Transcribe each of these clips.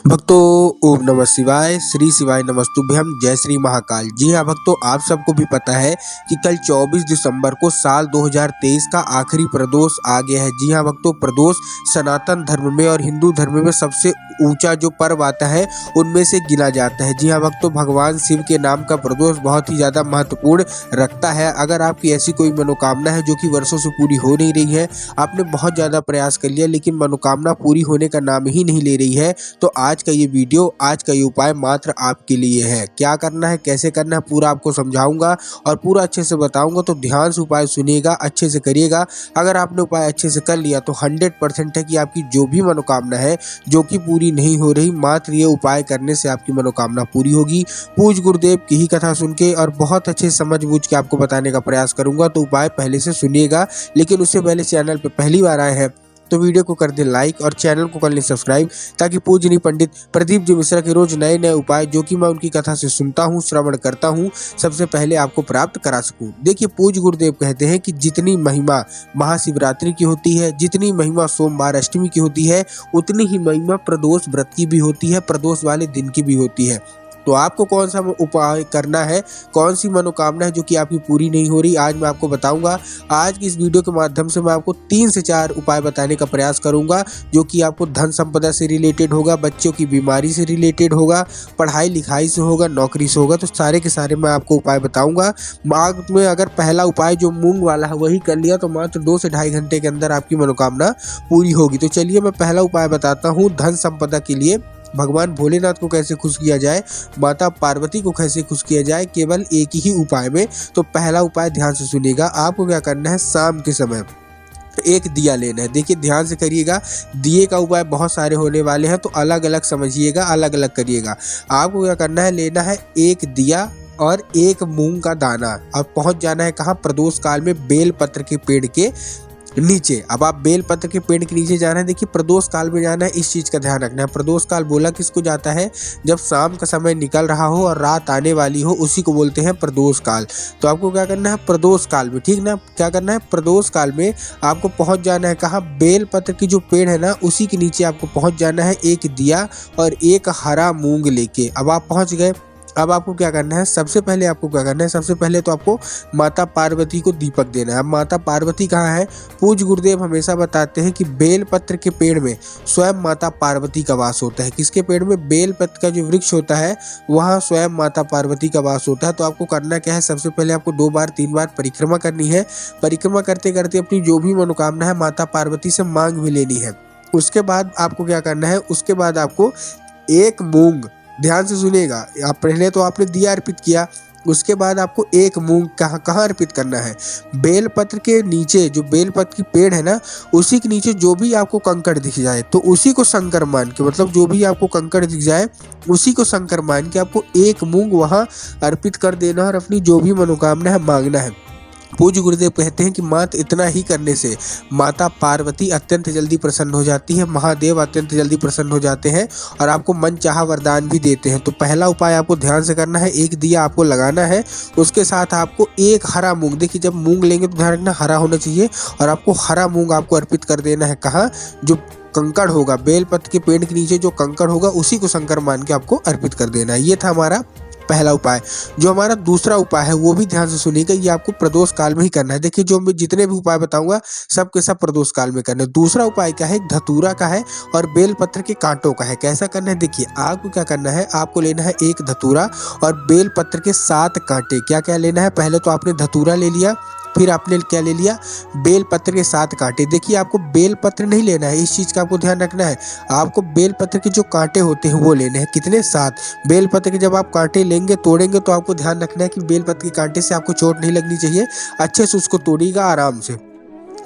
भक्तों, ओम नमः शिवाय, श्री शिवाय नमस्तुभ्यम, जय श्री महाकाल। जी हाँ भक्तों, आप सबको भी पता है कि कल 24 दिसंबर को साल 2023 का आखिरी प्रदोष आ गया है। जी हाँ भक्तों, प्रदोष सनातन धर्म में और हिंदू धर्म में सबसे ऊंचा जो पर्व आता है उनमें से गिना जाता है। जी हाँ भक्तों, भगवान शिव के नाम का प्रदोष बहुत ही ज्यादा महत्वपूर्ण रखता है। अगर आपकी ऐसी कोई मनोकामना है जो कि वर्षों से पूरी हो नहीं रही है, आपने बहुत ज्यादा प्रयास कर लिया लेकिन मनोकामना पूरी होने का नाम ही नहीं ले रही है, तो आज का ये वीडियो, आज का ये उपाय मात्र आपके लिए है। क्या करना है, कैसे करना है, पूरा आपको समझाऊंगा और पूरा अच्छे से बताऊंगा, तो ध्यान से उपाय सुनिएगा, अच्छे से करिएगा। अगर आपने उपाय अच्छे से कर लिया तो 100% है कि आपकी जो भी मनोकामना है जो कि पूरी नहीं हो रही, मात्र ये उपाय करने से आपकी मनोकामना पूरी होगी। पूज गुरुदेव की ही कथा सुन के और बहुत अच्छे समझ बूझ के आपको बताने का प्रयास करूंगा, तो उपाय पहले से सुनिएगा। लेकिन उससे पहले चैनल पे पहली बार आए हैं तो वीडियो को कर दें लाइक और चैनल को कर लें सब्सक्राइब, ताकि पूजनीय पंडित प्रदीप जी मिश्रा के रोज नए नए उपाय जो कि मैं उनकी कथा से सुनता हूँ, श्रवण करता हूँ, सबसे पहले आपको प्राप्त करा सकूं। देखिए, पूज्य गुरुदेव कहते हैं कि जितनी महिमा महाशिवरात्रि की होती है, जितनी महिमा सोमवार अष्टमी की होती है, उतनी ही महिमा प्रदोष व्रत की भी होती है, प्रदोष वाले दिन की भी होती है। तो आपको कौन सा उपाय करना है, कौन सी मनोकामना है जो कि आपकी पूरी नहीं हो रही, आज मैं आपको बताऊंगा। आज की इस वीडियो के माध्यम से मैं आपको 3 से 4 उपाय बताने का प्रयास करूंगा जो कि आपको धन संपदा से रिलेटेड होगा, बच्चों की बीमारी से रिलेटेड होगा, पढ़ाई लिखाई से होगा, नौकरी से होगा। तो सारे के सारे मैं आपको उपाय बताऊंगा। मार्ग में अगर पहला उपाय जो मूंग वाला है वही कर लिया तो मात्र 2 से ढाई घंटे के अंदर आपकी मनोकामना पूरी होगी। तो चलिए मैं पहला उपाय बताता हूँ। धन संपदा के लिए भगवान भोलेनाथ को कैसे खुश किया जाए, माता पार्वती को कैसे खुश किया जाए, केवल एक ही उपाय में। तो पहला उपाय ध्यान से सुनिएगा। आपको क्या करना है, शाम के समय एक दिया लेना है। देखिए ध्यान से करिएगा, दिए का उपाय बहुत सारे होने वाले हैं, तो अलग अलग समझिएगा, अलग अलग करिएगा। आपको क्या करना है, लेना है एक दिया और एक मूंग का दाना। अब पहुंच जाना है कहाँ, प्रदोष काल में बेल पत्र के पेड़ के नीचे। अब आप बेल पत्र के पेड़ के नीचे जाना है। देखिए, प्रदोष काल में जाना है, इस चीज का ध्यान रखना है। प्रदोष काल बोला किसको जाता है, जब शाम का समय निकल रहा हो और रात आने वाली हो, उसी को बोलते हैं प्रदोष काल। तो आपको क्या करना है, प्रदोष काल में, ठीक ना, क्या करना है, प्रदोष काल में आपको पहुंच जाना है कहाँ, बेल पत्र की जो पेड़ है ना उसी के नीचे आपको पहुंच जाना है, एक दिया और एक हरा मूंग लेके। अब आप पहुंच गए। अब आपको क्या करना है, सबसे पहले आपको क्या करना है, सबसे पहले तो आपको माता पार्वती को दीपक देना है। अब माता पार्वती कहाँ है, पूज्य गुरुदेव हमेशा बताते हैं कि बेल पत्र के पेड़ में स्वयं माता पार्वती का वास होता है। किसके पेड़ में, बेल पत्र का जो वृक्ष होता है वहाँ स्वयं माता पार्वती का वास होता है। तो आपको करना क्या है, सबसे पहले आपको 2 बार 3 बार परिक्रमा करनी है। परिक्रमा करते करते अपनी जो भी मनोकामना है माता पार्वती से मांग भी लेनी है। उसके बाद आपको क्या करना है, उसके बाद आपको एक मूंग, ध्यान से सुनिएगा, आप पहले तो आपने दिया अर्पित किया, उसके बाद आपको एक मूंग कहाँ अर्पित करना है, बेल पत्र के नीचे। जो बेल पत्र की पेड़ है ना उसी के नीचे जो भी आपको कंकड़ दिख जाए तो उसी को शंकर मान के, मतलब जो भी आपको कंकड़ दिख जाए उसी को शंकर मान के आपको एक मूंग वहां अर्पित कर देना और अपनी जो भी मनोकामना है मांगना है। पूज्य गुरुदेव कहते हैं कि मात्र इतना ही करने से माता पार्वती अत्यंत जल्दी प्रसन्न हो जाती है, महादेव अत्यंत जल्दी प्रसन्न हो जाते हैं और आपको मन चाहा वरदान भी देते हैं। तो पहला उपाय आपको ध्यान से करना है, एक दिया आपको लगाना है, उसके साथ आपको एक हरा मूंग, देखिए जब मूंग लेंगे तो ध्यान रखना हरा होना चाहिए, और आपको हरा मूंग आपको अर्पित कर देना है कहाँ, जो कंकड़ होगा बेल पत्र के पेड़ के नीचे जो कंकड़ होगा उसी को शंकर मान के आपको अर्पित कर देना है। ये था हमारा पहला उपाय। जो हमारा दूसरा उपाय है वो भी ध्यान से सुनिएगा, ये आपको प्रदोष काल में ही करना है। देखिए, जो मैं जितने भी उपाय बताऊंगा सब के सब प्रदोष काल में करना है। दूसरा उपाय क्या है, धतूरा का है और बेल पत्र के कांटों का है। कैसा करना है, देखिए आपको क्या करना है, आपको लेना है एक धतूरा और बेल पत्र के 7 कांटे। क्या क्या लेना है, पहले तो आपने धतूरा ले लिया, फिर आपने क्या ले लिया, बेल पत्र के 7 कांटे। देखिए, आपको बेल पत्र नहीं लेना है, इस चीज का आपको ध्यान रखना है। आपको बेल पत्र के जो कांटे होते हैं वो लेने हैं। कितने, 7 बेल पत्र के जब आप कांटे लेंगे, तोड़ेंगे, तो आपको ध्यान रखना है कि बेल पत्र के कांटे से आपको चोट नहीं लगनी चाहिए, अच्छे से उसको तोड़िएगा आराम से।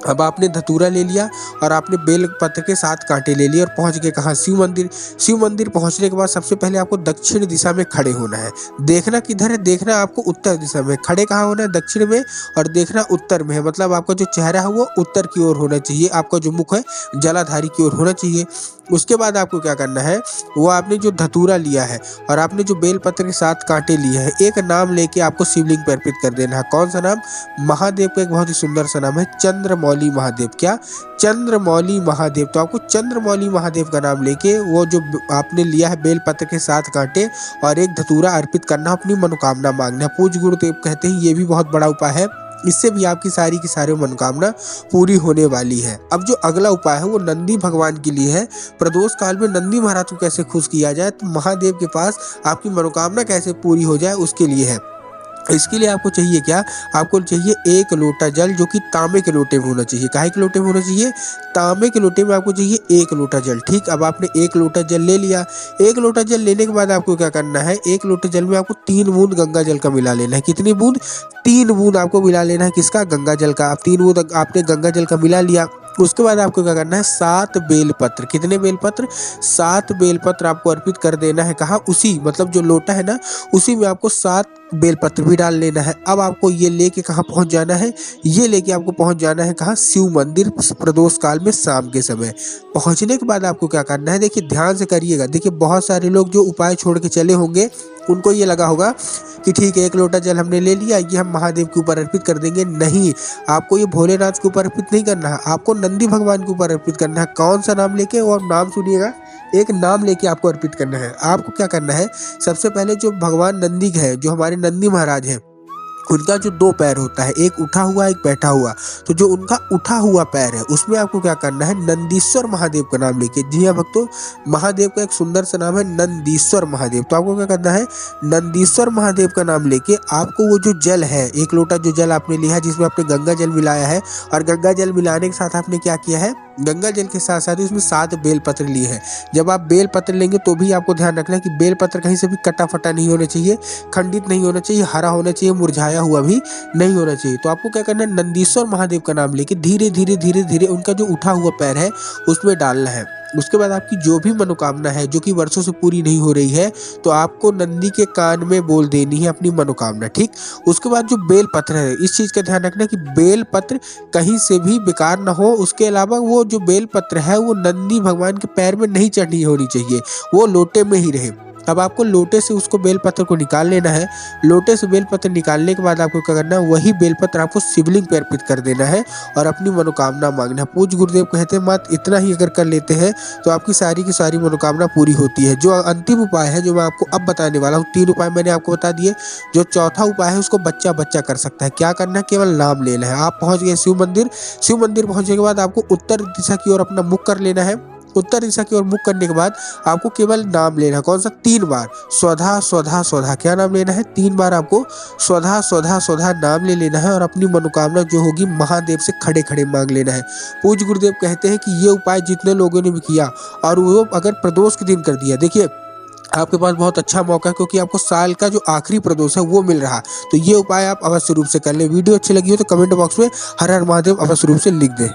अब आपने धतूरा ले लिया और आपने बेल पत्र के 7 कांटे ले लिए और पहुंच गए कहाँ, शिव मंदिर। शिव मंदिर पहुंचने के बाद सबसे पहले आपको दक्षिण दिशा में खड़े होना है। देखना किधर है, देखना आपको उत्तर दिशा में। खड़े कहाँ होना है, दक्षिण में, और देखना उत्तर में है, मतलब आपका जो चेहरा है वो उत्तर की ओर होना चाहिए, आपका जो मुख है जलाधारी की ओर होना चाहिए। उसके बाद आपको क्या करना है, वो आपने जो धतूरा लिया है और आपने जो बेलपत्र के 7 कांटे लिए हैं, एक नाम लेके आपको शिवलिंग पे अर्पित कर देना है। कौन सा नाम? महादेव का एक बहुत ही सुंदर सा नाम है, चंद्रमौली महादेव। क्या? चंद्रमौली महादेव। तो आपको चंद्रमौली महादेव का नाम लेके वो जो आपने लिया है बेलपत्र के 7 कांटे और एक धतूरा अर्पित करना, अपनी मनोकामना मांगना। पूज्य गुरुदेव कहते हैं ये भी बहुत बड़ा उपाय है, इससे भी आपकी सारी की सारी मनोकामना पूरी होने वाली है। अब जो अगला उपाय है वो नंदी भगवान के लिए है। प्रदोष काल में नंदी महाराज को कैसे खुश किया जाए, तो महादेव के पास आपकी मनोकामना कैसे पूरी हो जाए उसके लिए है। इसके लिए आपको चाहिए क्या? आपको चाहिए 1 लोटा जल, जो कि तांबे के लोटे में होना चाहिए। काहे के लोटे में होना चाहिए? तांबे के लोटे में आपको चाहिए 1 लोटा जल। ठीक, अब आपने 1 लोटा जल ले लिया। 1 लोटा जल लेने के बाद आपको क्या करना है, 1 लोटे जल में आपको 3 बूंद गंगा जल का मिला लेना है। कितनी बूंद? 3 बूंद आपको मिला लेना है। किसका? गंगा जल का। आप 3 बूंद आपने गंगा जल का मिला लिया। उसके बाद आपको क्या करना है, 7 बेलपत्र। कितने बेलपत्र? 7 बेलपत्र आपको अर्पित कर देना है। कहाँ? उसी मतलब जो लोटा है ना, उसी में आपको 7 बेलपत्र भी डाल लेना है। अब आपको ये लेके कहाँ पहुंच जाना है? ये लेके आपको पहुंच जाना है कहाँ? शिव मंदिर, प्रदोष काल में शाम के समय। पहुंचने के बाद आपको क्या करना है, देखिए ध्यान से करिएगा। देखिए बहुत सारे लोग जो उपाय छोड़ के चले होंगे, उनको ये लगा होगा कि ठीक है 1 लोटा जल हमने ले लिया, ये हम महादेव के ऊपर अर्पित कर देंगे। नहीं, आपको ये भोलेनाथ के ऊपर अर्पित नहीं करना है, आपको नंदी भगवान के ऊपर अर्पित करना है। कौन सा नाम लेके? और नाम सुनिएगा, एक नाम लेके आपको अर्पित करना है। आपको क्या करना है, सबसे पहले जो भगवान नंदी है, जो हमारे नंदी महाराज हैं, उनका जो 2 पैर होता है, एक उठा हुआ एक बैठा हुआ, तो जो उनका उठा हुआ पैर है उसमें आपको क्या करना है, नंदीश्वर महादेव का नाम लेके। जी हाँ भक्तों, महादेव का एक सुंदर सा नाम है नंदीश्वर महादेव। तो आपको क्या करना है, नंदीश्वर महादेव का नाम लेके आपको वो जो जल है, 1 लोटा जो जल आपने लिया है, जिसमें आपने गंगा जल मिलाया है, और गंगा जल मिलाने के साथ आपने क्या किया है, गंगा जल के साथ साथ उसमें 7 बेलपत्र लिए हैं। जब आप बेलपत्र लेंगे तो भी आपको ध्यान रखना है कि बेलपत्र कहीं से भी कटा फटा नहीं होना चाहिए, खंडित नहीं होना चाहिए, हरा होना चाहिए, मुरझाया हुआ भी नहीं होना चाहिए। तो आपको क्या करना है, नंदीश्वर महादेव का नाम लेके धीरे धीरे धीरे धीरे उनका जो उठा हुआ पैर है उसमें डालना है। उसके बाद आपकी जो भी मनोकामना है, जो कि वर्षों से पूरी नहीं हो रही है, तो आपको नंदी के कान में बोल देनी है अपनी मनोकामना। ठीक, उसके बाद जो बेल पत्र है, इस चीज का ध्यान रखना कि बेल पत्र कहीं से भी बेकार ना हो। उसके अलावा वो जो बेल पत्र है वो नंदी भगवान के पैर में नहीं चढ़नी होनी चाहिए, वो लोटे में ही रहे। अब आपको लोटे से उसको बेलपत्र को निकाल लेना है। लोटे से बेलपत्र निकालने के बाद आपको क्या करना है, वही बेलपत्र आपको शिवलिंग पे अर्पित कर देना है और अपनी मनोकामना मांगना है। पूज्य गुरुदेव कहते हैं मत इतना ही अगर कर लेते हैं तो आपकी सारी की सारी मनोकामना पूरी होती है। जो अंतिम उपाय है, जो मैं आपको अब बताने वाला हूँ, 3 उपाय मैंने आपको बता दिए। जो चौथा उपाय है उसको बच्चा बच्चा कर सकता है। क्या करना है, केवल नाम लेना है। आप पहुंच गए शिव मंदिर। शिव मंदिर पहुंचने के बाद आपको उत्तर दिशा की ओर अपना मुख कर लेना है। उत्तर दिशा की ओर मुख करने के बाद आपको केवल नाम लेना है। कौन सा? 3 बार स्वधा स्वधा स्वधा। क्या नाम लेना है? 3 बार आपको स्वधा स्वधा स्वधा नाम ले लेना है और अपनी मनोकामना जो होगी महादेव से खड़े खड़े मांग लेना है। पूज्य गुरुदेव कहते हैं कि ये उपाय जितने लोगों ने भी किया और वो अगर प्रदोष के दिन कर दिया, देखिए आपके पास बहुत अच्छा मौका है, क्योंकि आपको साल का जो आखिरी प्रदोष है वो मिल रहा। तो ये उपाय आप अवश्य रूप से कर ले। वीडियो अच्छी लगी हो तो कमेंट बॉक्स में हर हर महादेव अवश्य रूप से लिख दें।